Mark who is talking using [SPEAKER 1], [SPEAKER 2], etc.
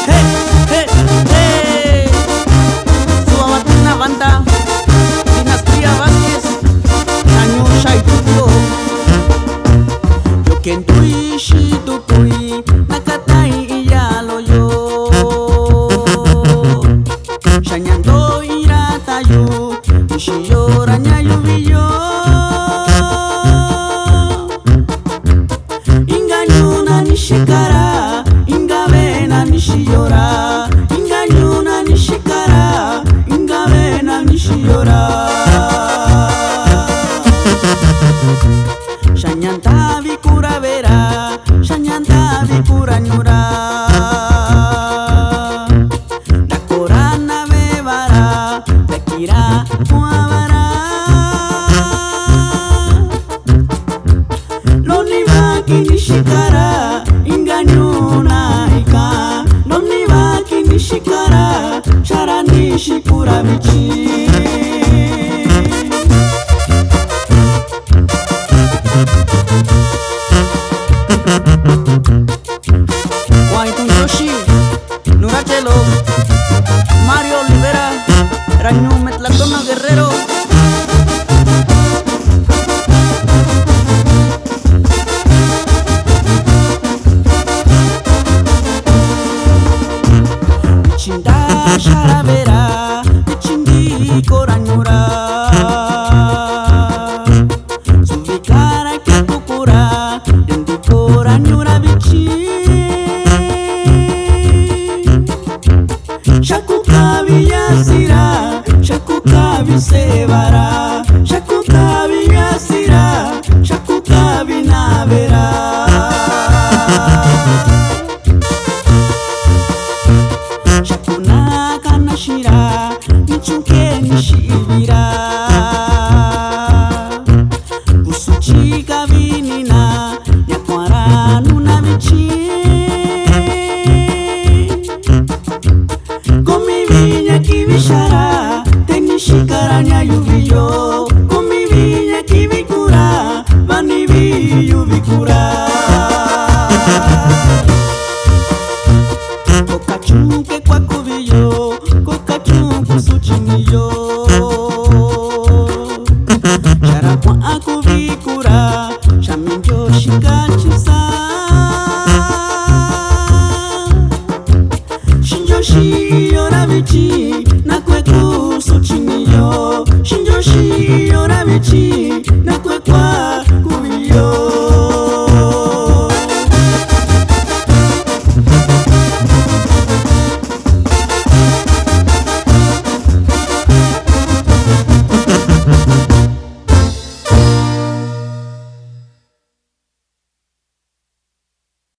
[SPEAKER 1] Hey, hey. Subatina banda, Dinastía Vázquez, Nanyusha y Tuyo. Yo quien tuishi tukui, nakatai iyalo yo. Shanyando iratayu, ishiyora nyayubiyo. Inganyuna nishikara, ingavena nishiyora. Inganyuna nishikara, ingavena nishiyora. Shanyanta vikura vera, shanyanta vikura nyura. Nakorana vevara, tekira muavara. Loniva kinishikara, inganyuna ika. Loniva kinishikara, sharanishikura vichi. Waitung Yoshi, Nurachelo, Mario Olivera, Rañu Metlatona Guerrero. Chinda Sharavera, Chindi Koranyura. Suvikara Kakukura, Yendi Koranyura Vichi. Shakukavi Yasira, Shakukavi Sevara. Shakukavi Yasira, Shakukavi Navera. Shakuna Kanashira, Nichuke Nishibira. Kusuchi Kavinina, Nyakwara Nunavichi. Komivinya Kivishara, Tenishikara Nyayubiyo. Komivinya Kivikura, Vanivi Yuvikura. Kokachunke kwa kuviyo, kokachunku suchiniyo. Shara kwa akuvikura, shaminjo shikachisa. Shinjo shiyora vichi, nakweku suchiniyo. Shinjo shiyora vichi, nakwekwa